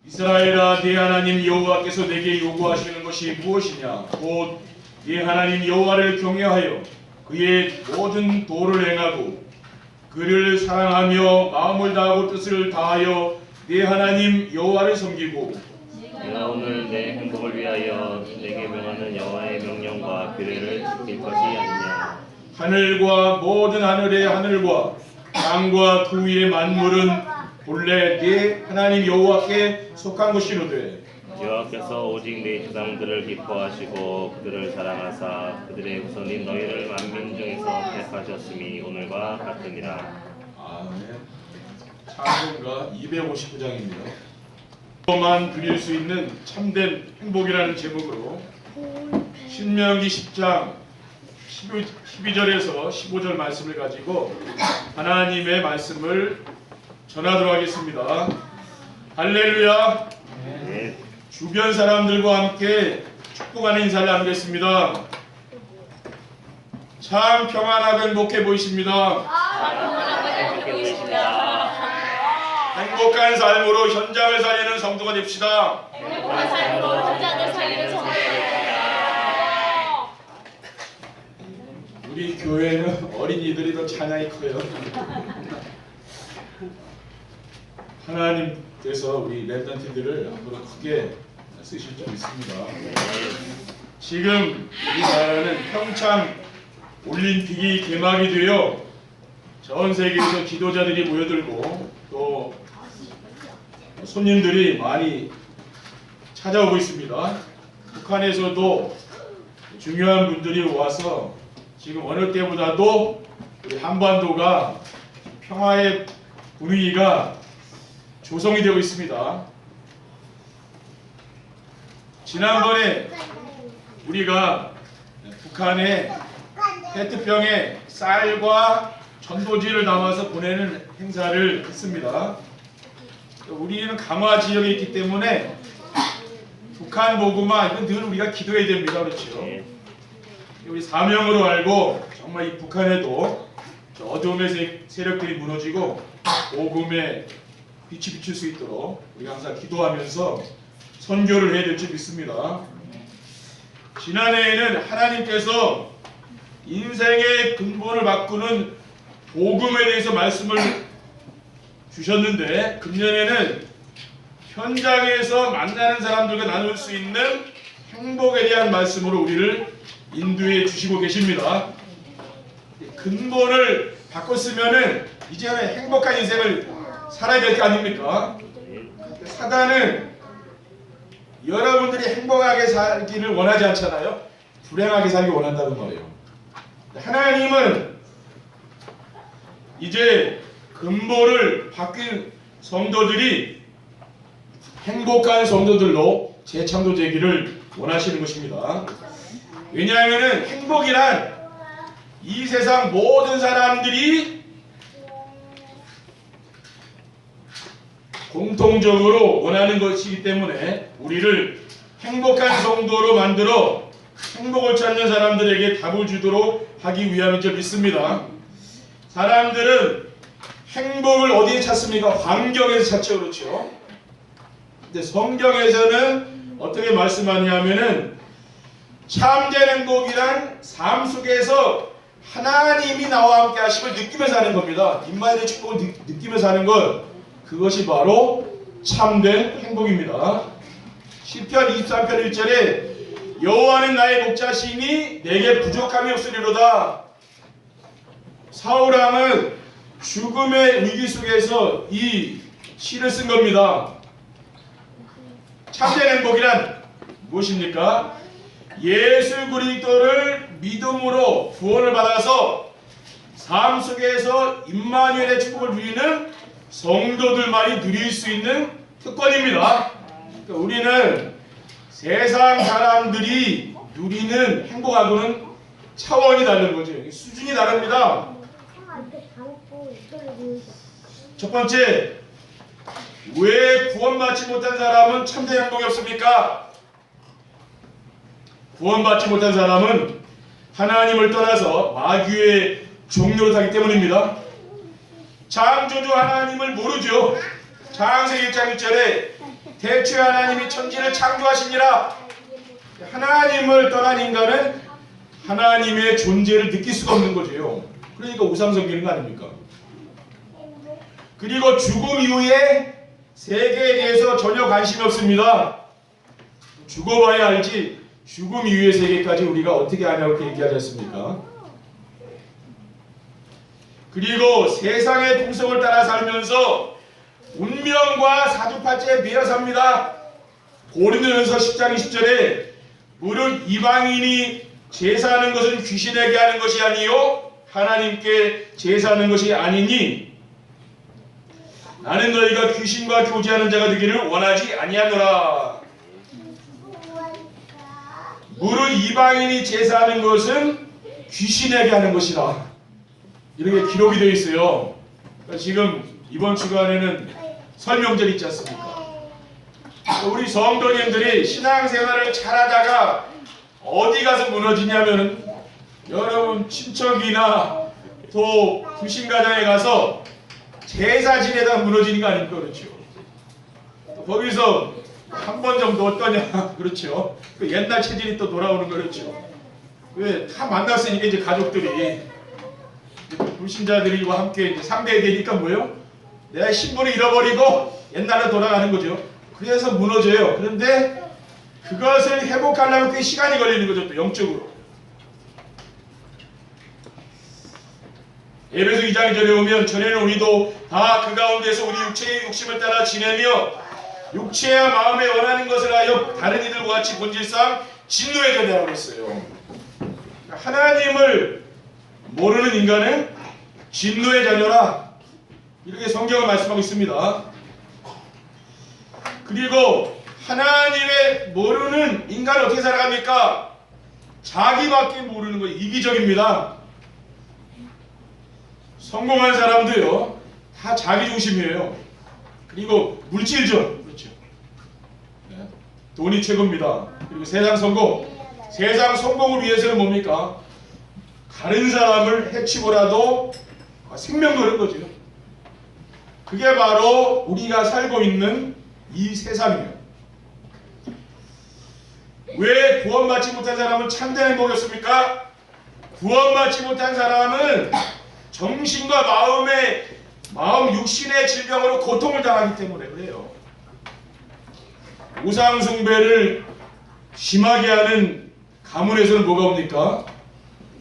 이스라엘아, 네 하나님 여호와께서 내게 요구하시는 것이 무엇이냐? 곧 네 하나님 여호와를 경외하여 그의 모든 도를 행하고 그를 사랑하며 마음을 다하고 뜻을 다하여 네 하나님 여호와를 섬기고 내가 오늘 내 행복을 위하여 내게 명하는 여호와의 명령과 규례를 지킬 것이 아니냐. 하늘과 모든 하늘의 하늘과 땅과 그 위의 만물은 본래 네 하나님 여호와께 속한 것이로되 여호와께서 오직 네 조상들을 기뻐하시고 그들을 사랑하사 그들의 후손인 너희를 만민 중에서 택하셨음이 오늘과 같으니라. 아멘. 창세기가 259장입니다. 만 누릴 수 있는 참된 행복이라는 제목으로 신명기 10장 12절에서 15절 말씀을 가지고 하나님의 말씀을 전하도록 하겠습니다. 할렐루야. 네. 주변 사람들과 함께 축복하는 인사를 나누겠습니다. 참 평안하고 행복해 보이십니다. 행복한 삶으로 현장을 살리는 성도가 됩시다. 행복한 삶으로 현장을 살리는 성도가 됩니다. 우리 교회는 어린이들이 더 찬양이 커요. 하나님께서 우리 랩단트들을 앞으로 크게 쓰실 줄 믿습니다. 지금 우리나라는 평창 올림픽이 개막이 되어 전 세계에서 지도자들이 모여들고 또 손님들이 많이 찾아오고 있습니다. 북한에서도 중요한 분들이 와서 지금 어느 때보다도 우리 한반도가 평화의 분위기가 조성이 되고 있습니다. 지난번에 우리가 북한에 페트병에 쌀과 전도지를 담아서 보내는 행사를 했습니다. 우리는 강화 지역에 있기 때문에 북한 복음화 이건 늘 우리가 기도해야 됩니다. 그렇죠? 우리 사명으로 알고 정말 이 북한에도 어둠의 세력들이 무너지고 복음의 빛이 비칠 수 있도록 우리가 항상 기도하면서 선교를 해야 될 줄 믿습니다. 지난해에는 하나님께서 인생의 근본을 바꾸는 복음에 대해서 말씀을 주셨는데 금년에는 현장에서 만나는 사람들과 나눌 수 있는 행복에 대한 말씀으로 우리를 인도해 주시고 계십니다. 근본을 바꿨으면은 이제는 행복한 인생을 살아야 될 거 아닙니까? 사단은 여러분들이 행복하게 살기를 원하지 않잖아요. 불행하게 살기 원한다는 거예요. 하나님은 이제 근본을 바뀐 성도들이 행복한 성도들로 재창조되기를 원하시는 것입니다. 왜냐하면 행복이란 이 세상 모든 사람들이 공통적으로 원하는 것이기 때문에 우리를 행복한 성도로 만들어 행복을 찾는 사람들에게 답을 주도록 하기 위함인 줄 믿습니다. 사람들은 행복을 어디에 찾습니까? 환경에서 찾죠. 그렇죠? 근데 성경에서는 어떻게 말씀하냐면은 참된 행복이란 삶 속에서 하나님이 나와 함께 하심을 느끼면서 하는 겁니다. 임마엘의 축복을 느끼면서 하는 것, 그것이 바로 참된 행복입니다. 시편 23편 1절에 여호와는 나의 목자시니 내게 부족함이 없으리로다. 사울왕은 죽음의 위기 속에서 이 시를 쓴 겁니다. 참된 행복이란 무엇입니까? 예수 그리스도를 믿음으로 구원을 받아서 삶 속에서 임마누엘의 축복을 누리는 성도들만이 누릴 수 있는 특권입니다. 그러니까 우리는 세상 사람들이 누리는 행복하고는 차원이 다른 거죠. 수준이 다릅니다. 첫 번째, 왜 구원받지 못한 사람은 참된 행복이 없습니까? 구원받지 못한 사람은 하나님을 떠나서 마귀의 종로를 타기 때문입니다. 창조주 하나님을 모르죠. 창세기 1장 1절에 태초에 하나님이 천지를 창조하시니라. 하나님을 떠난 인간은 하나님의 존재를 느낄 수가 없는 거죠. 그러니까 우상 섬기는 거 아닙니까? 그리고 죽음 이후에 세계에 대해서 전혀 관심이 없습니다. 죽어봐야 알지 죽음 이후의 세계까지 우리가 어떻게 아냐고 그렇게 얘기하지 않습니까? 그리고 세상의 풍속을 따라 살면서 운명과 사주팔자에 매여 삽니다. 고린도전서 10장 20절에 무릇 이방인이 제사하는 것은 귀신에게 하는 것이 아니요 하나님께 제사하는 것이 아니니 나는 너희가 귀신과 교제하는 자가 되기를 원하지 아니하노라. 무릇 이방인이 제사하는 것은 귀신에게 하는 것이라. 이렇게 기록이 되어 있어요. 그러니까 지금 이번 주간에는 설명절 있지 않습니까? 우리 성도님들이 신앙생활을 잘하다가 어디 가서 무너지냐면은 여러분 친척이나 또 불신가정에 가서 제사 지내다 무너지는 거 아닙니까? 그렇죠. 또 거기서 한 번 정도 어떠냐? 그렇죠. 그 옛날 체질이 또 돌아오는 거 그렇죠. 왜 다 만났으니까 이제 가족들이 불신자들과 함께 이제 상대해야 되니까 뭐예요? 내가 신분을 잃어버리고 옛날로 돌아가는 거죠. 그래서 무너져요. 그런데 그것을 회복하려면 꽤 시간이 걸리는 거죠. 또 영적으로. 에베소 2장 2절에 보면 전에는 우리도 다 그 가운데서 우리 육체의 욕심을 따라 지내며 육체와 마음에 원하는 것을 하여 다른 이들과 같이 본질상 진노의 자녀라고 했어요. 하나님을 모르는 인간은 진노의 자녀라. 이렇게 성경은 말씀하고 있습니다. 그리고 하나님의 모르는 인간은 어떻게 살아갑니까? 자기밖에 모르는 거예요. 이기적입니다. 성공한 사람도요. 다 자기 중심이에요. 그리고 물질적. 그렇죠. 네. 돈이 최고입니다. 그리고 세상 성공. 세상 성공을 위해서는 뭡니까? 다른 사람을 해치고라도 생명 거는 거죠. 그게 바로 우리가 살고 있는 이 세상이에요. 왜 구원받지 못한 사람은 참된 행복이었습니까? 구원받지 못한 사람은 정신과 마음 육신의 질병으로 고통을 당하기 때문에 그래요. 우상 숭배를 심하게 하는 가문에서는 뭐가 옵니까?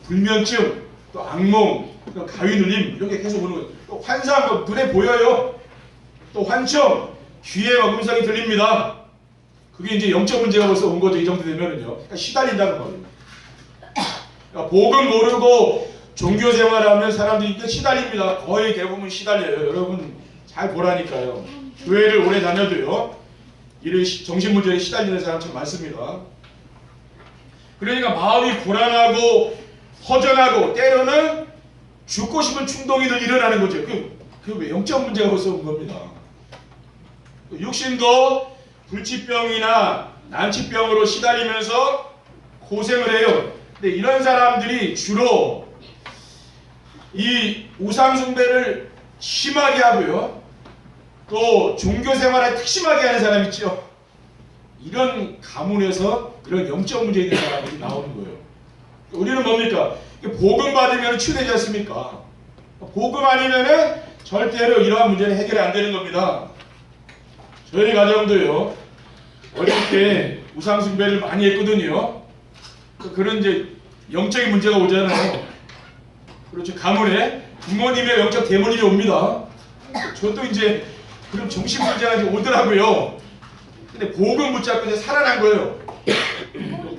불면증, 또 악몽, 또 가위 눌림 이런 게 계속 오는 거예요. 또 환상, 뭐 눈에 보여요. 또 환청, 귀에 음성이 들립니다. 그게 이제 영적 문제가 벌써 온 거죠. 이 정도 되면은요. 그러니까 시달린다는 거예요. 그러니까 복음 모르고 종교 생활하면 사람들이 이게 시달립니다. 거의 대부분 시달려요. 여러분 잘 보라니까요. 교회를 오래 다녀도요. 이런 정신문제에 시달리는 사람 참 많습니다. 그러니까 마음이 불안하고 허전하고 때로는 죽고 싶은 충동이 늘 일어나는 거죠. 그 영적 문제가 벌써 온 겁니다. 육신도 불치병이나 난치병으로 시달리면서 고생을 해요. 근데 이런 사람들이 주로 이 우상숭배를 심하게 하고요. 또 종교생활을 특심하게 하는 사람 있죠. 이런 가문에서 이런 영적 문제 있는 사람들이 나오는 거예요. 우리는 뭡니까? 복음 받으면 치유되지 않습니까? 복음 아니면은 절대로 이러한 문제는 해결이 안 되는 겁니다. 저희 가정도요. 어릴 때 우상숭배를 많이 했거든요. 그런 이제 영적인 문제가 오잖아요. 그렇죠. 가문에 부모님의 영적 대모님이 옵니다. 저도 이제 그런 정신문제가 이제 오더라고요. 근데 복음 붙잡고 이제 살아난 거예요.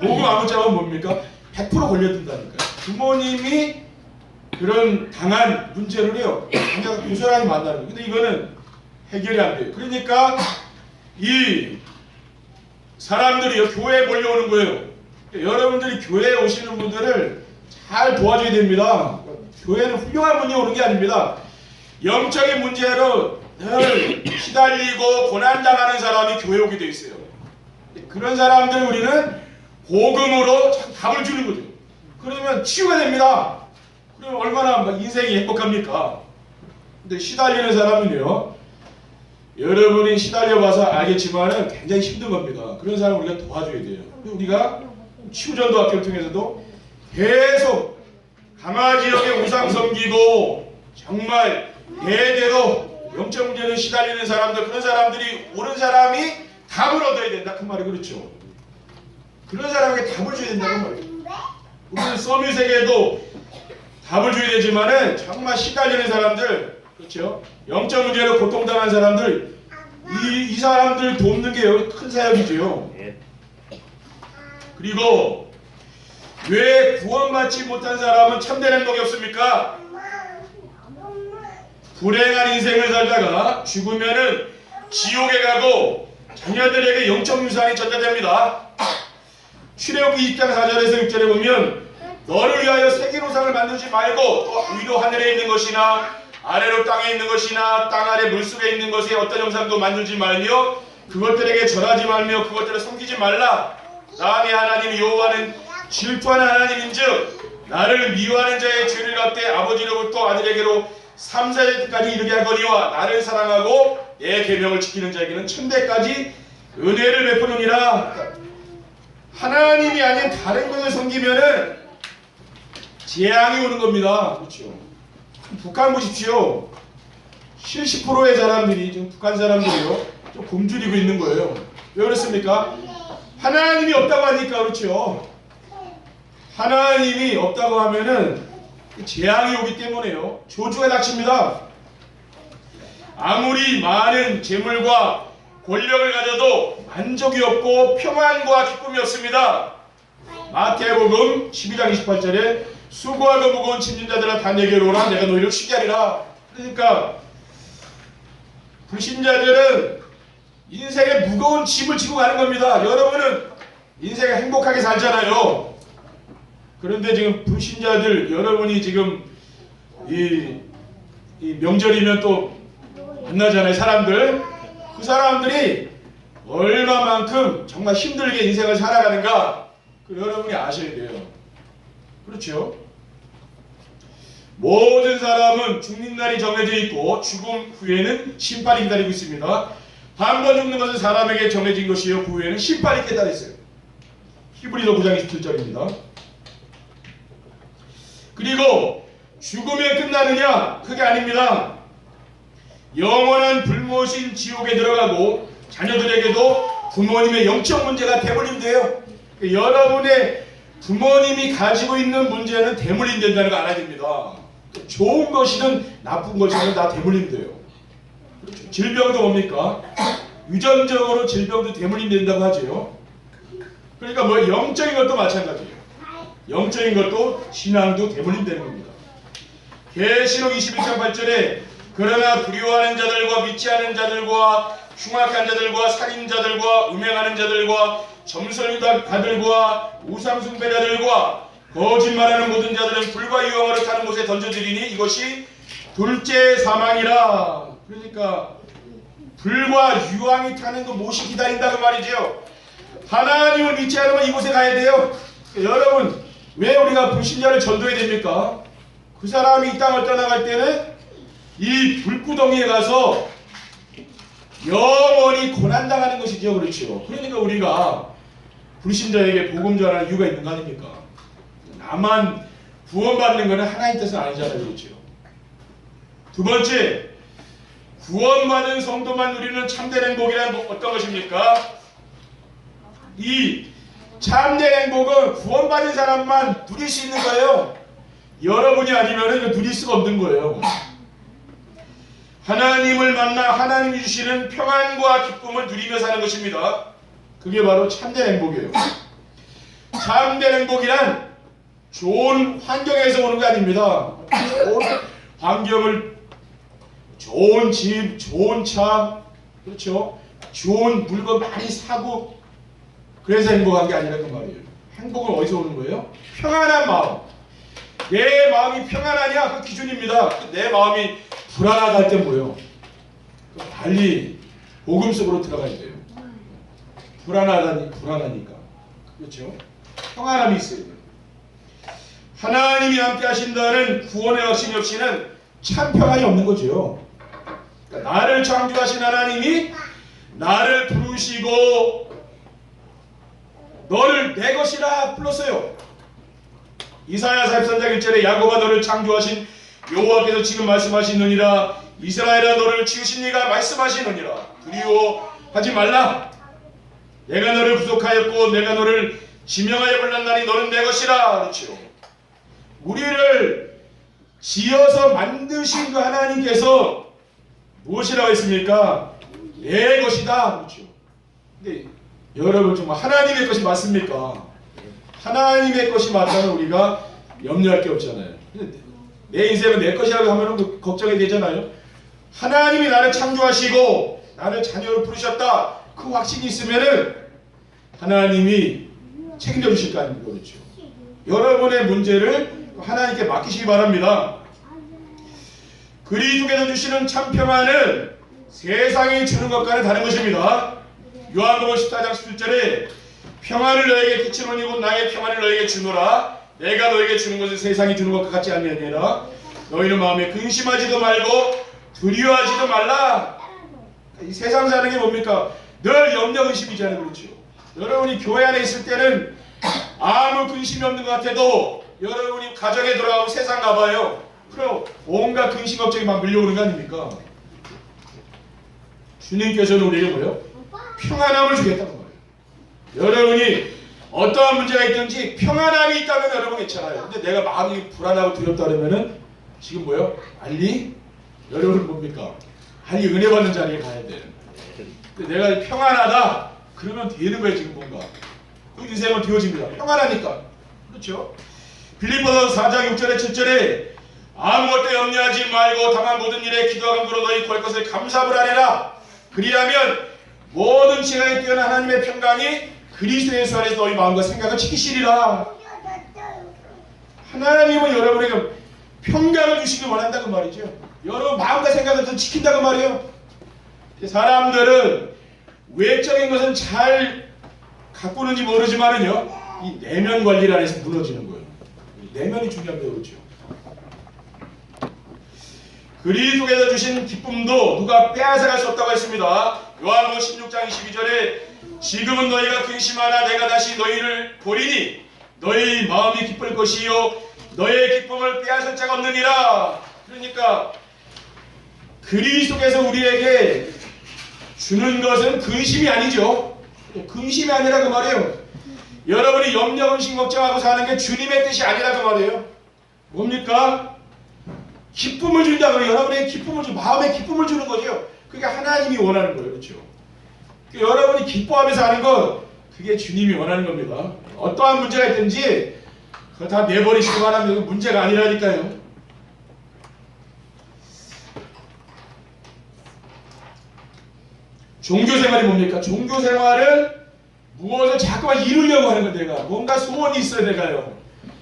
복음 안 붙잡으면 뭡니까? 100% 걸려든다니까요. 부모님이 그런 당한 문제를 해요. 당자가 고스란히 만나는 거예요. 근데 이거는 해결이 안 돼요. 그러니까 이 사람들이 교회에 몰려오는 거예요. 여러분들이 교회에 오시는 분들을 잘 도와줘야 됩니다. 교회는 훌륭한 분이 오는 게 아닙니다. 영적인 문제로 늘 시달리고 고난당하는 사람이 교회 오게 돼 있어요. 그런 사람들 우리는 복음으로 답을 주는 거죠. 그러면 치유가 됩니다. 그러면 얼마나 인생이 행복합니까? 근데 시달리는 사람은요. 여러분이 시달려 봐서 알겠지만은 굉장히 힘든 겁니다. 그런 사람 우리가 도와줘야 돼요. 우리가 치유전도 학교를 통해서도 계속 강화지역에 우상 섬기고 정말 대대로 영적 문제는 시달리는 사람들, 그런 사람들이 옳은 사람이 답을 얻어야 된다. 그 말이 그렇죠. 그런 사람에게 답을 줘야 된다는 말이에요. 우리는 서밋에게도 답을 줘야 되지만은 정말 시달리는 사람들, 그렇죠? 영적 문제로 고통당한 사람들, 이 사람들 돕는 게 큰 사역이죠. 예. 그리고 왜 구원받지 못한 사람은 참된 행복이 없습니까? 불행한 인생을 살다가 죽으면은 지옥에 가고 자녀들에게 영적 유산이 전달됩니다. 출애굽기 2장 4절에서 6절에 보면 너를 위하여 새긴 우상을 만들지 말고 또 위로 하늘에 있는 것이나 아래로 땅에 있는 것이나 땅 아래 물속에 있는 것에 어떤 형상도 만들지 말며 그것들에게 절하지 말며 그것들을 섬기지 말라. 나의 하나님 여호와는 질투하는 하나님인즉 나를 미워하는 자의 죄를 갚되 아버지로부터 아들에게로 3, 4대까지 이르게 하거니와 나를 사랑하고 내 계명을 지키는 자에게는 천대까지 은혜를 베푸느니라. 하나님이 아닌 다른 것을 섬기면은 재앙이 오는 겁니다. 그렇죠. 북한 보십시오. 70%의 사람들이 지금 북한 사람들이요 좀 굶주리고 있는 거예요. 왜 그렇습니까? 하나님이 없다고 하니까. 그렇죠. 하나님이 없다고 하면은 재앙이 오기 때문에요. 저주가 닥칩니다. 아무리 많은 재물과 권력을 가져도 만족이 없고 평안과 기쁨이 없습니다. 마태복음 12장 28절에 수고하고 무거운 짐진 자들아 다 내게로 오라 내가 너희를 쉬게 하리라. 그러니까 불신자들은 인생의 무거운 짐을 지고 가는 겁니다. 여러분은 인생에 행복하게 살잖아요. 그런데 지금 불신자들, 여러분이 지금 이 명절이면 또 만나잖아요. 사람들. 그 사람들이 얼마만큼 정말 힘들게 인생을 살아가는가 여러분이 아셔야 돼요. 그렇죠? 모든 사람은 죽는 날이 정해져 있고 죽음 후에는 심판이 기다리고 있습니다. 한 번 죽는 것은 사람에게 정해진 것이요 그 후에는 심판이 기다려 있어요. 히브리서 9장 27절입니다. 그리고 죽으면 끝나느냐? 그게 아닙니다. 영원한 불모신 지옥에 들어가고 자녀들에게도 부모님의 영적 문제가 대물림돼요. 여러분의 부모님이 가지고 있는 문제는 대물림된다는 거 알아야 됩니다. 좋은 것이든 나쁜 것이든 다 대물림돼요. 그렇죠. 질병도 뭡니까? 유전적으로 질병도 대물림된다고 하죠. 그러니까 뭐 영적인 것도 마찬가지예요. 영적인 것도 신앙도 대물림되는 겁니다. 계시록 21장 8절에 그러나 불효하는 자들과 믿지 않은 자들과 흉악한 자들과 살인자들과 음행하는 자들과 점설가들과 우상숭배자들과 거짓말하는 모든 자들은 불과 유황으로 타는 곳에 던져지리니 이것이 둘째 사망이라. 그러니까 불과 유황이 타는 그 못이 기다린다 그 말이죠. 하나님을 믿지 않으면 이곳에 가야 돼요. 여러분 왜 우리가 불신자를 전도해야 됩니까? 그 사람이 이 땅을 떠나갈 때는 이 불구덩이에 가서 영원히 고난당하는 것이죠. 그렇죠. 그러니까 우리가 불신자에게 복음 전하는 이유가 있는 거 아닙니까? 나만 구원받는 것은 하나님 뜻은 아니잖아요. 그렇죠. 두 번째, 구원받은 성도만 누리는 참된 행복이란 어떤 것입니까? 이 참된 행복은 구원받은 사람만 누릴 수 있는 거예요. 여러분이 아니면 이거 누릴 수가 없는 거예요. 하나님을 만나 하나님이 주시는 평안과 기쁨을 누리며 사는 것입니다. 그게 바로 참된 행복이에요. 참된 행복이란 좋은 환경에서 오는 게 아닙니다. 좋은 환경을, 좋은 집, 좋은 차, 그렇죠? 좋은 물건 많이 사고 그래서 행복한 게 아니라 그 말이에요. 행복은 어디서 오는 거예요? 평안한 마음. 내 마음이 평안하냐? 그 기준입니다. 내 마음이 불안하다 할 때 뭐예요? 빨리 복음 속으로 들어가야 돼요. 불안하니까. 그렇죠? 평안함이 있어야 돼요. 하나님이 함께 하신다는 구원의 확신 없이는 참 평안이 없는 거죠. 나를 창조하신 하나님이 나를 부르시고 너를 내 것이라 불렀어요. 이사야 43장 1절에 야곱아 너를 창조하신 여호와께서 지금 말씀하시느니라. 이스라엘아 너를 지으신 이가 말씀하시느니라. 두려워하지 말라. 내가 너를 구속하였고 내가 너를 지명하여 불렀나니 너는 내 것이라. 그렇죠. 우리를 지어서 만드신 그 하나님께서 무엇이라고 했습니까? 내 것이다. 그렇죠. 근데 여러분 정말 하나님의 것이 맞습니까? 하나님의 것이 맞다면 우리가 염려할 게 없잖아요. 내 인생은 내 것이라고 하면 걱정이 되잖아요. 하나님이 나를 창조하시고 나를 자녀로 부르셨다. 그 확신이 있으면은 하나님이 책임져 주실 거 아닙니까? 그렇죠. 여러분의 문제를 하나님께 맡기시기 바랍니다. 그리스도께서 주시는 참 평안은 세상이 주는 것과는 다른 것입니다. 요한복음 14장 17절에 평안을 너에게 끼치노니 곧 나의 평안을 너에게 주노라. 내가 너에게 주는 것은 세상이 주는 것과 같지 아니하니라. 너희는 마음에 근심하지도 말고 두려워하지도 말라. 이 세상 사는 게 뭡니까? 늘 염려 의심이잖아요. 그렇죠. 여러분이 교회 안에 있을 때는 아무 근심이 없는 것 같아도 여러분이 가정에 돌아가고 세상 가봐요. 그럼 온갖 근심 걱정이 막 밀려오는 거 아닙니까? 주님께서는 우리에게 뭐예요? 평안함을 주겠다는 거예요. 여러분이 어떠한 문제가 있든지 평안함이 있다면 여러분 괜찮아요. 근데 내가 마음이 불안하고 두렵다 그러면은 지금 뭐예요? 빨리 여러분은 뭡니까? 빨리 은혜 받는 자리에 가야 돼요. 근데 내가 평안하다 그러면 되는 거예요. 지금 뭔가 그 인생은 되어집니다. 평안하니까. 그렇죠? 빌립보서 4장 6절에 7절에 아무것도 염려하지 말고 다만 모든 일에 기도와 간구로 너희 구할 것을 감사를 하리라. 그리하면 모든 지혜에 뛰어난 하나님의 평강이 그리스도 예수 안에서 너희 마음과 생각을 지키시리라. 하나님은 여러분에게 평강을 주시길 원한다고 말이죠. 여러분 마음과 생각을 더 지킨다고 말이에요. 사람들은 외적인 것은 잘 가꾸는지 모르지만은요, 이 내면 관리를 안 해서 무너지는 거예요. 내면이 중요합니다. 그렇죠. 그리스도께서 주신 기쁨도 누가 빼앗아갈 수 없다고 했습니다. 요한복음 16장 22절에 지금은 너희가 근심하나 내가 다시 너희를 보리니 너희 마음이 기쁠 것이요 너희의 기쁨을 빼앗을 자가 없느니라. 그러니까 그리스도께서 우리에게 주는 것은 근심이 아니죠. 근심이 아니라 그 말이에요. 여러분이 염려, 근심, 걱정하고 사는 게 주님의 뜻이 아니라 그 말이에요. 뭡니까? 기쁨을 준다고요. 여러분의 기쁨을 마음의 기쁨을 주는 거죠. 그게 하나님이 원하는 거예요. 그렇죠? 여러분이 기뻐하면서 하는 것, 그게 주님이 원하는 겁니다. 어떠한 문제가 있든지 그거 다 내버리시기만 하면 문제가 아니라니까요. 종교생활이 뭡니까? 종교생활은 무엇을 자꾸만 이루려고 하는 건 내가 뭔가 소원이 있어야 돼가요.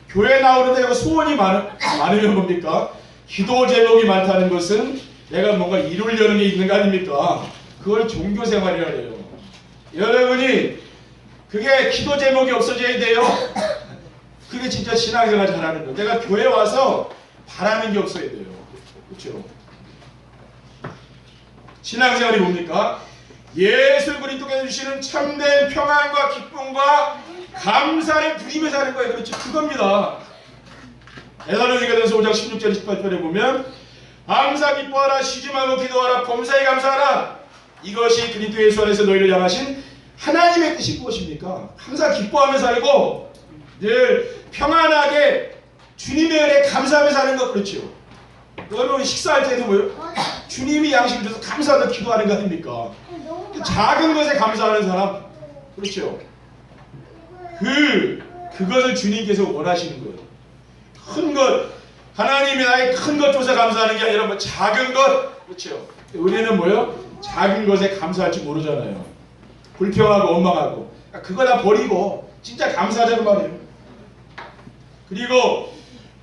교회 나오는데 소원이 많으면 뭡니까? 기도 제목이 많다는 것은 내가 뭔가 이루려는 게 있는 거 아닙니까? 그걸 종교생활이라 해요. 여러분이 그게 기도 제목이 없어져야 돼요. 그게 진짜 신앙생활 잘하는 거예요. 내가 교회 와서 바라는 게 없어야 돼요. 그렇죠? 신앙생활이 뭡니까? 예수 그리스도께서 주시는 참된 평안과 기쁨과 감사를 누리면서 하는 거예요. 그렇죠? 그겁니다. 데살로니가전서 5장 16절 18절에 보면 항상 기뻐하라, 쉬지 말고 기도하라, 범사에 감사하라. 이것이 그리스도 예수 안에서 너희를 향하신 하나님의 뜻이 무엇입니까? 항상 기뻐하면서 살고 늘 평안하게 주님의 은혜에 감사하면서 사는 것. 그렇죠? 여러분 식사할 때도 뭐예요? 주님이 양식을 줘서 감사하다 기도하는 거 아닙니까? 작은 것에 감사하는 사람. 그렇죠? 그것을 주님께서 원하시는 거예요. 큰 것, 하나님이 나의 큰 것 줘서 감사하는 게 아니라 뭐 작은 것. 그렇죠? 우리는 뭐요? 작은 것에 감사할 줄 모르잖아요. 불평하고 원망하고. 그거 다 버리고 진짜 감사하자는 말이에요. 그리고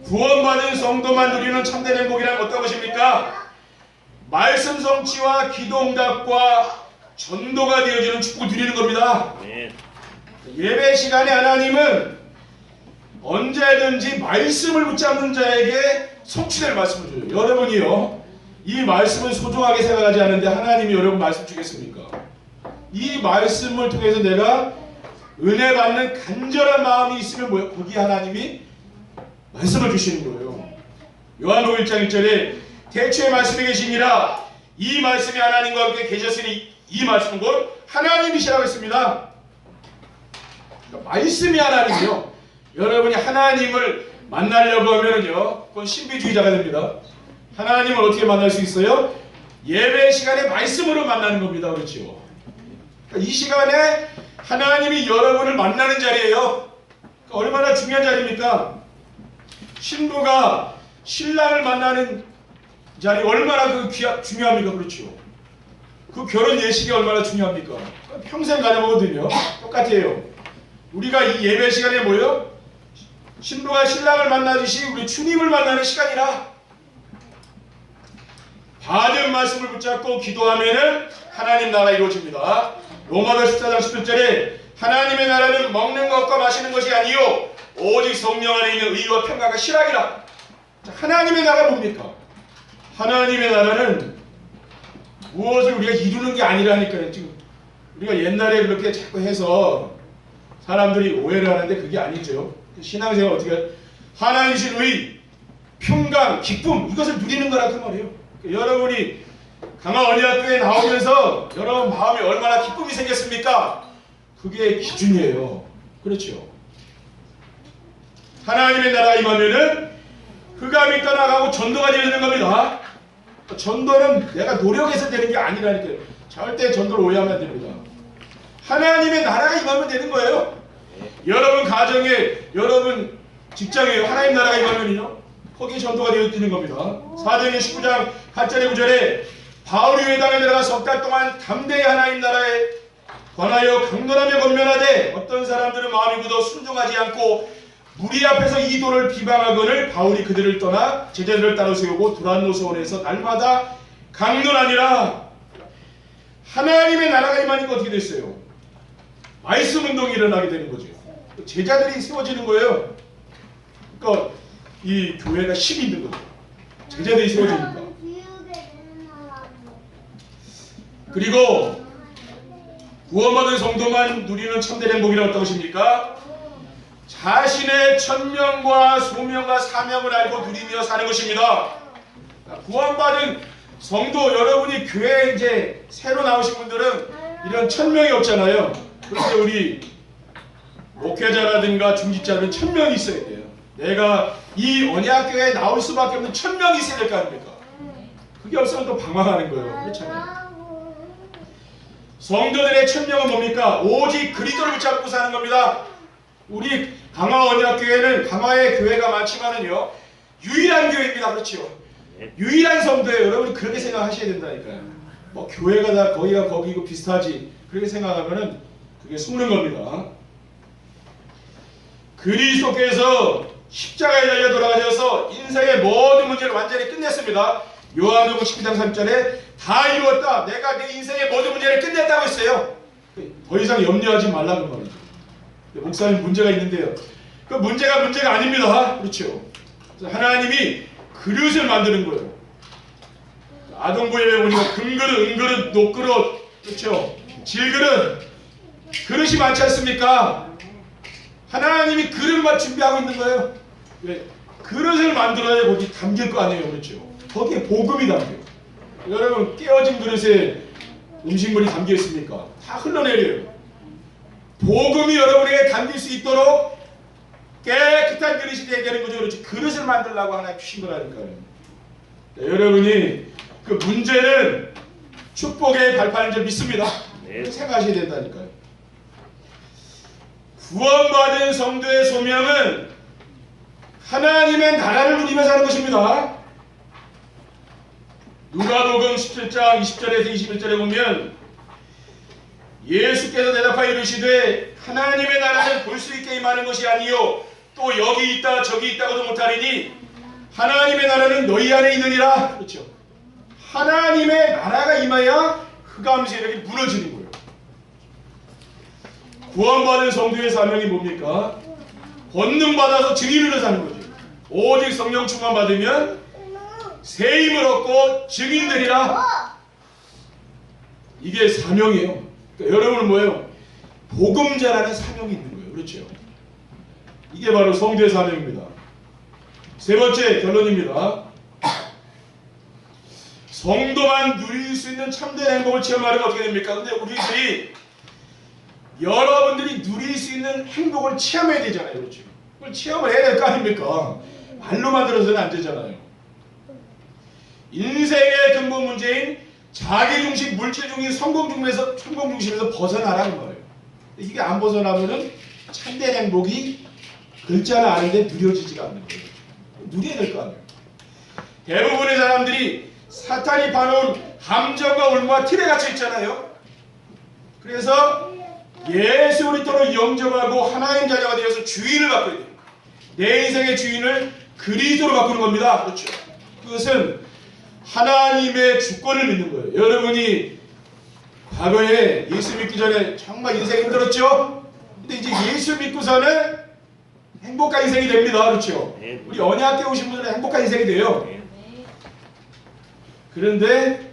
구원받은 성도만 누리는 참된 행복이란 어떤 것입니까? 말씀 성취와 기도 응답과 전도가 되어지는 축복을 누리는 겁니다. 네. 예배 시간에 하나님은 언제든지 말씀을 붙잡는 자에게 성취될 말씀을 줘요. 여러분이요, 이 말씀을 소중하게 생각하지 않는데 하나님이 여러분 말씀 주겠습니까? 이 말씀을 통해서 내가 은혜 받는 간절한 마음이 있으면 뭐예요? 거기에 하나님이 말씀을 주시는 거예요. 요한복음 1장 1절에 태초에 말씀이 계시니라 이 말씀이 하나님과 함께 계셨으니 이 말씀은 곧 하나님이시라고 했습니다. 그러니까 말씀이 하나님이요. 여러분이 하나님을 만나려고 하면은요, 그건 신비주의자가 됩니다. 하나님을 어떻게 만날 수 있어요? 예배 시간에 말씀으로 만나는 겁니다. 그렇죠? 그러니까 이 시간에 하나님이 여러분을 만나는 자리예요. 그러니까 얼마나 중요한 자리입니까? 신부가 신랑을 만나는 자리 얼마나 중요합니까? 그렇죠? 그 결혼 예식이 얼마나 중요합니까? 평생 가는 거거든요. 똑같아요. 우리가 이 예배 시간에 뭐예요? 신부가 신랑을 만나듯이 우리 주님을 만나는 시간이라 받은 말씀을 붙잡고 기도하면은 하나님 나라 이루어집니다. 로마서 14장 17절에 하나님의 나라는 먹는 것과 마시는 것이 아니요 오직 성령 안에 있는 의와 평강과 실학이라. 하나님의 나라가 뭡니까? 하나님의 나라는 무엇을 우리가 이루는 게 아니라니까요. 지금 우리가 옛날에 그렇게 자꾸 해서 사람들이 오해를 하는데 그게 아니죠. 신앙생활 어떻게 하나님이신 의, 평강, 기쁨 이것을 누리는 거라 그 말이에요. 여러분이 강화언니학교에 나오면서 여러분 마음에 얼마나 기쁨이 생겼습니까? 그게 기준이에요. 그렇죠. 하나님의 나라가 임하면은 흑암이 떠나가고 전도가 되어지는 겁니다. 전도는 내가 노력해서 되는 게 아니라니까요. 절대 전도를 오해하면 안 됩니다. 하나님의 나라가 임하면 되는 거예요. 여러분 가정에, 여러분 직장에 하나님 나라가 임하면요 거기에 전도가 되어지는 겁니다. 사도행전 19장 8절에 9절에 바울이 회당에 들어가 석 달 동안 담대히 하나님 나라에 관하여 강론하며 권면하되 어떤 사람들은 마음이 굳어 순종하지 않고 무리 앞에서 이도를 비방하거늘 바울이 그들을 떠나 제자들을 따로 세우고 두란노 서원에서 날마다 강론하니라. 하나님의 나라가 임하니까 어떻게 됐어요? 말씀 운동이 일어나게 되는 거죠. 제자들이 세워지는 거예요. 그러니까 이 교회가 힘이 있는 거죠. 제자들이 세워지니까. 그리고 구원받은 성도만 누리는 참된 행복이라고 어떤 것입니까? 자신의 천명과 소명과 사명을 알고 누리며 사는 것입니다. 구원받은 성도 여러분이 교회에 이제 새로 나오신 분들은 이런 천명이 없잖아요. 그런데 우리 목회자라든가 중직자들은 천명이 있어야 돼요. 내가 이 언약교회에 나올 수밖에 없는 천명이 있어야 될 거 아닙니까? 그게 없으면 또 방황하는 거예요. 그렇잖아요. 성도들의 천명은 뭡니까? 오직 그리스도를 붙잡고 사는 겁니다. 우리 강화 언약교회는 강화의 교회가 많지만은요 유일한 교회입니다. 그렇죠? 유일한 성도예요. 여러분이 그렇게 생각하셔야 된다니까요. 뭐 교회가 다 거기가 거기고 비슷하지 그렇게 생각하면은 그게 숨는 겁니다. 그리스도께서 십자가에 달려 돌아가셔서 인생의 모든 문제를 완전히 끝냈습니다. 요한복음 19장 3절에 다 이루었다. 내가 내 인생의 모든 문제를 끝냈다고 했어요. 더 이상 염려하지 말라는 말이죠. 목사님 문제가 있는데요. 그 문제가 아닙니다. 그렇죠. 하나님이 그릇을 만드는 거예요. 아동부에 보니까 금그릇, 은그릇, 녹그릇, 그렇죠. 질그릇, 그릇이 많지 않습니까? 하나님이 그릇만 준비하고 있는 거예요. 왜? 그릇을 만들어야 거기 담길 거 아니에요. 그렇죠. 거기에 복음이 담겨요. 여러분 깨어진 그릇에 음식물이 담겨 있습니까? 다 흘러내려요. 복음이 여러분에게 담길 수 있도록 깨끗한 그릇이 되는 거죠. 그렇죠. 그릇을 만들려고 하나님 주신 거라니까요. 여러분이 그 문제는 축복의 발판인 줄 믿습니다. 네. 생각하셔야 된다니까요. 구원받은 성도의 소명은 하나님의 나라를 누리며 사는 것입니다. 누가복음 17장 20절에서 21절에 보면 예수께서 대답하여 이르시되 하나님의 나라는 볼 수 있게 임하는 것이 아니요 또 여기 있다 저기 있다고도 못하리니 하나님의 나라는 너희 안에 있느니라. 그렇죠. 하나님의 나라가 임하여 흑암 세력이 무너지는 거예요. 구원받은 성도의 사명이 뭡니까? 권능받아서 증인으로 사는 거죠. 오직 성령 충만 받으면 새 힘을 얻고 증인되리라. 이게 사명이에요. 그러니까 여러분은 뭐예요? 복음 전하는 사명이 있는 거예요. 그렇죠? 이게 바로 성도의 사명입니다. 세 번째 결론입니다. 성도만 누릴 수 있는 참된 행복을 체험하려면 어떻게 됩니까? 근데 우리들이 여러분들이 누릴 수 있는 행복을 체험해야 되잖아요. 그렇죠? 그걸 체험을 해야 될 거 아닙니까? 말로만 들어서는 안 되잖아요. 인생의 근본 문제인 자기중심, 물질중심, 성공중심에서 벗어나라는 거예요. 이게 안 벗어나면은 참된 행복이 글자는 아는데 누려지지가 않는 거예요. 누려야 될 거 아니에요. 대부분의 사람들이 사탄이 파놓은 함정과 울무와 틀에 갇혀 있잖아요. 그래서 예수 그리스도를 영접하고 하나님 자녀가 되어서 주인을 바꿔야 돼요. 내 인생의 주인을 그리스도로 바꾸는 겁니다. 그렇죠? 그것은 하나님의 주권을 믿는 거예요. 여러분이 과거에 예수 믿기 전에 정말 인생이 힘들었죠? 근데 이제 예수 믿고서는 행복한 인생이 됩니다. 그렇죠? 우리 언약교회 오신 분들은 행복한 인생이 돼요. 그런데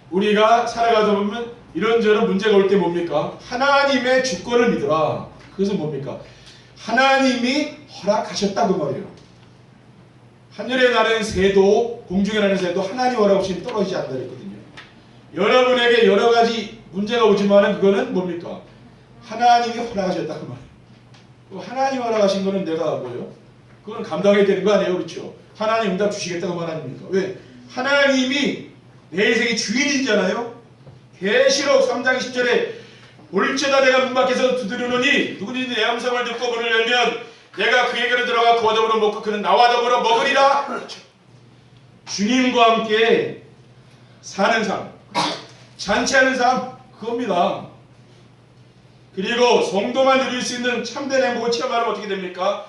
우리가 살아가다 보면 이런저런 문제가 올 때 뭡니까? 하나님의 주권을 믿어라. 그것은 뭡니까? 하나님이 허락하셨다 그 말이에요. 하늘에 나는 새도 공중에 나는 새도 하나님 허락 없이 떨어지지 않는다 그랬거든요. 여러분에게 여러 가지 문제가 오지만은 그거는 뭡니까? 하나님이 허락하셨다 그 말이에요. 하나님 허락하신 거는 내가 뭐예요? 그건 감당해야 되는 거 아니에요? 그렇죠? 하나님 응답 주시겠다고 말 아닙니까? 왜? 하나님이 내 인생의 주인이잖아요. 계시록 3장 10절에 올지어다 내가 문 밖에서 두드리노니 누구든지 내 음성을 듣고 문을 열면 내가 그에게로 들어가 그와 더불어 먹고 그는 나와 더불어 먹으리라. 그렇죠. 주님과 함께 사는 삶, 잔치하는 삶, 그겁니다. 그리고 성도만 누릴 수 있는 참된 행복을 체험하면 어떻게 됩니까?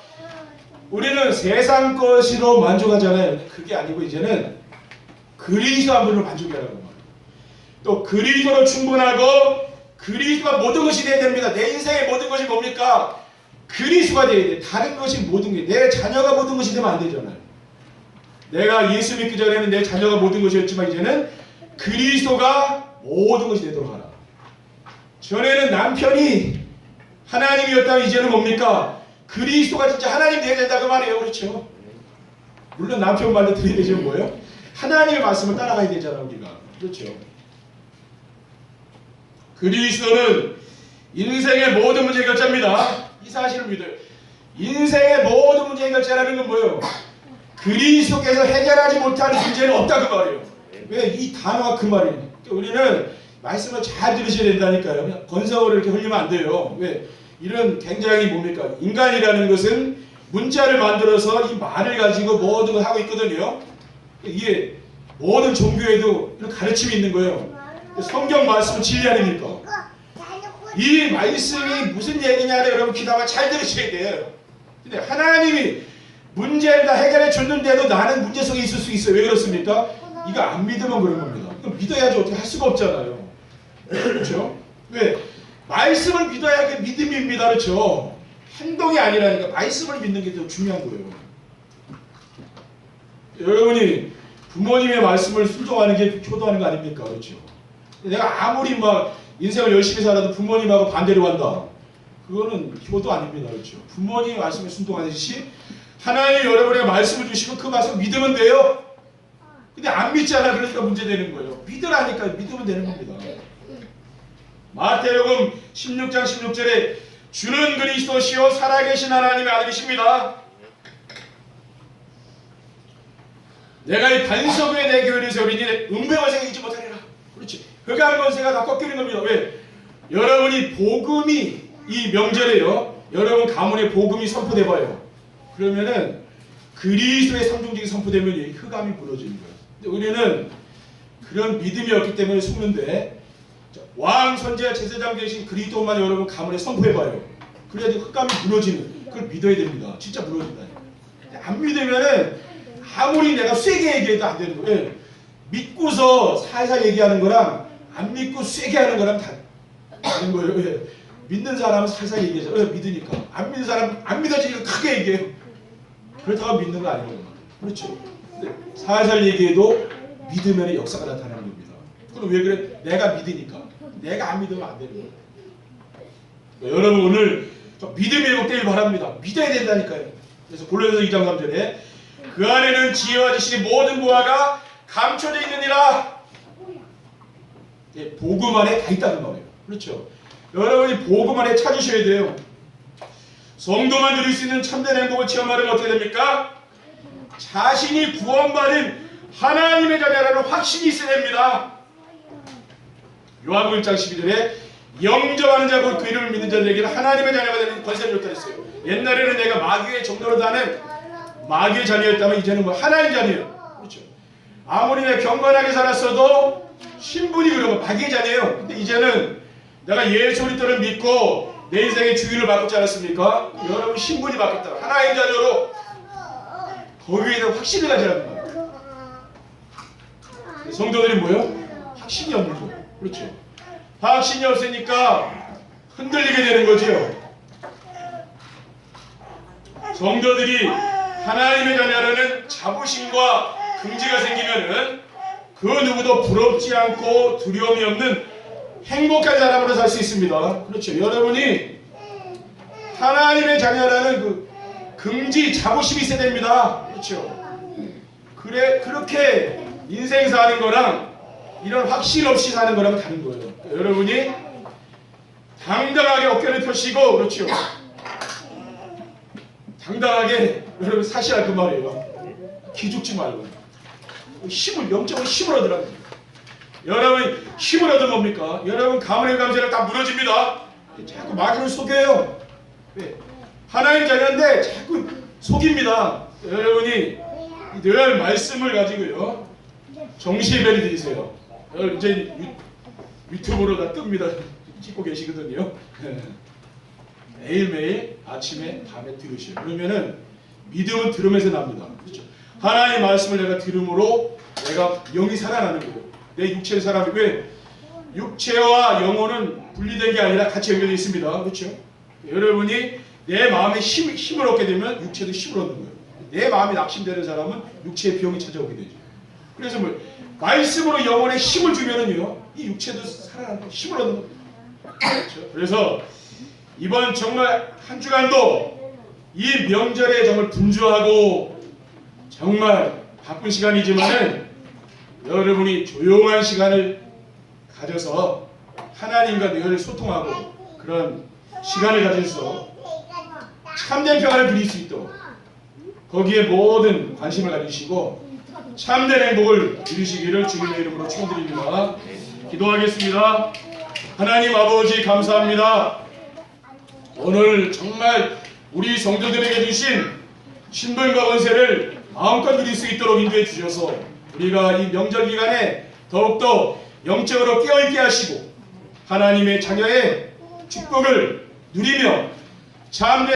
우리는 세상 것으로 만족하잖아요. 그게 아니고 이제는 그리스도 한 분으로 만족해야 하는 거예요. 또 그리스도로 충분하고 그리스도가 모든 것이 되어야 됩니다. 내 인생의 모든 것이 뭡니까? 그리스도가 되어야 돼. 다른 것이 모든 게, 내 자녀가 모든 것이 되면 안 되잖아요. 내가 예수 믿기 전에는 내 자녀가 모든 것이었지만 이제는 그리스도가 모든 것이 되도록 하라. 전에는 남편이 하나님이었다면 이제는 뭡니까? 그리스도가 진짜 하나님 되어야 된다 그 말이에요. 그렇죠? 물론 남편 말도 들어야 되지만 뭐예요? 하나님의 말씀을 따라가야 되잖아 우리가. 그렇죠? 그리스도는 인생의 모든 문제 해결자입니다. 이 사실을 믿어요. 인생의 모든 문제 해결자라는 건 뭐예요? 그리스도께서 해결하지 못하는 문제는 없다 그 말이에요. 왜? 이 단어가 그 말이에요. 우리는 말씀을 잘 들으셔야 된다니까요. 그냥 건성으로 이렇게 흘리면 안 돼요. 왜? 이런 굉장히 뭡니까? 인간이라는 것은 문자를 만들어서 이 말을 가지고 모든 걸 하고 있거든요. 이게 모든 종교에도 이런 가르침이 있는 거예요. 성경 말씀은 진리 아닙니까? 이 말씀이 무슨 얘기냐를 여러분 귀담아 잘 들으셔야 돼요. 근데 하나님이 문제를 다 해결해 줬는데도 나는 문제 속에 있을 수 있어요. 왜 그렇습니까? 이거 안 믿으면 그런 겁니다. 이거 믿어야지 어떻게 할 수가 없잖아요. 그렇죠? 왜? 말씀을 믿어야 그게 믿음입니다. 그렇죠? 행동이 아니라니까 말씀을 믿는 게 더 중요한 거예요. 여러분이 부모님의 말씀을 순종하는 게 효도하는 거 아닙니까? 그렇죠? 내가 아무리 막 인생을 열심히 살아도 부모님하고 반대로 한다. 그거는 효도 아닙니다. 그렇죠? 부모님의 말씀에 순종하듯이 하나님 여러분에게 말씀을 주시고 그 말씀 믿으면 돼요. 근데 안 믿잖아. 그러니까 문제되는 거예요. 믿으라니까 믿으면 되는 겁니다. 마태복음 16장 16절에 주는 그리스도시요 살아계신 하나님의 아들이십니다. 내가 이 반석 위에 내 교회를 세우리니 음배와 생기지 못하리라. 그렇지. 흑암 권세가 다 꺾이는 겁니다. 왜? 여러분이 복음이 이 명절에요. 여러분 가문에 복음이 선포돼봐요. 그러면은 그리스도의 상종직이 선포되면 이 흑암이 무너지는 거예요. 근데 우리는 그런 믿음이 없기 때문에 숨는데 왕 선지자 제사장 되신 그리스도만 여러분 가문에 선포해봐요. 그래야지 흑암이 무너지는 그걸 믿어야 됩니다. 진짜 무너진다니까. 안 믿으면은 아무리 내가 세게 얘기해도 안 되는 거예요. 믿고서 살살 얘기하는 거랑 안 믿고 세게 하는 거랑 다른 거예요. 왜? 믿는 사람은 살살 얘기해서 믿으니까 안 믿는 사람은 안 믿어지니까 크게 얘기해요. 그렇다고 믿는 거 아니에요. 그렇죠? 살살 얘기해도 믿으면 역사가 나타나는 겁니다. 그럼 왜 그래? 내가 믿으니까. 내가 안 믿으면 안 되는 거예요. 여러분 오늘 믿음이 회복되길 바랍니다. 믿어야 된다니까요. 그래서 골로새서 2장 3절에 그 안에는 지혜와 지식의 모든 보화가 감춰져 있느니라. 예, 복음 안에 다 있다는 말이에요. 그렇죠. 여러분이 복음 안에 찾으셔야 돼요. 성도만 누릴 수 있는 참된 행복을 체험하려면 어떻게 됩니까? 자신이 구원받은 하나님의 자녀라는 확신이 있어야 됩니다. 요한복음 1장 12절에 영접하는 자고 그 이름을 믿는 자들에게는 하나님의 자녀가 되는 권세를 줬다 했어요. 옛날에는 내가 마귀의 종로로 사는 마귀의 자녀였다면 이제는 뭐 하나님 자녀예요. 그렇죠. 아무리 내가 경건하게 살았어도 신분이 그런 거 마귀의 자녀예요. 근데 이제는 내가 예수 그리스도를 믿고 내 인생의 주인을 바꾸지 않았습니까? 여러분 신분이 바뀌었다. 하나님 자녀로 거기에 대한 확신을 가지라는 거예요. 성도들이 뭐예요? 확신이 없는 거예요. 그렇죠. 확신이 없으니까 흔들리게 되는 거지요. 성도들이 하나님의 자녀라는 자부심과 긍지가 생기면은 그 누구도 부럽지 않고 두려움이 없는 행복한 사람으로 살 수 있습니다. 그렇죠. 여러분이 하나님의 자녀라는 그 긍지, 자부심이 있어야 됩니다. 그렇죠. 그렇게 인생 사는 거랑 이런 확신 없이 사는 거랑 다른 거예요. 여러분이 당당하게 어깨를 펴시고, 그렇죠. 당당하게 여러분 사시라 그 말이에요. 기죽지 말고 영적으로 힘을 얻으라는 거예요. 여러분 힘을 얻으면 뭡니까? 여러분 가문의 감세를 다 무너집니다. 자꾸 마귀를 속여요. 왜? 하나님 자녀인데 자꾸 속입니다. 여러분이 늘 말씀을 가지고요 정시에 배를 드리세요. 이제 유튜브로 다 뜹니다. 찍고 계시거든요. 매일매일 아침에 밤에 들으셔요. 그러면은 믿음은 들으면서 납니다. 그렇죠? 하나님의 말씀을 내가 들음으로 내가 영이 살아나는 거예요. 내 육체의 사람이 왜? 육체와 영혼은 분리된 게 아니라 같이 연결되어 있습니다. 그렇죠? 여러분이 내 마음에 힘을 얻게 되면 육체도 힘을 얻는 거예요. 내 마음이 낙심되는 사람은 육체의 병이 찾아오게 되죠. 그래서 뭐 말씀으로 영혼에 힘을 주면은요 이 육체도 살아나는 거예요. 힘을 얻는 거예요. 그렇죠? 그래서 이번 정말 한 주간도 이 명절에 정말 분주하고 정말 바쁜 시간이지만은 여러분이 조용한 시간을 가져서 하나님과 늘 소통하고 그런 시간을 가져서 참된 평안을 누릴 수 있도록 거기에 모든 관심을 가지시고 참된 행복을 누리시기를 주님의 이름으로 축원드립니다. 기도하겠습니다. 하나님 아버지 감사합니다. 오늘 정말 우리 성도들에게 주신 신분과 권세를 마음껏 누릴 수 있도록 인도해 주셔서 우리가 이 명절 기간에 더욱더 영적으로 깨어있게 하시고 하나님의 자녀의 축복을 누리며 참된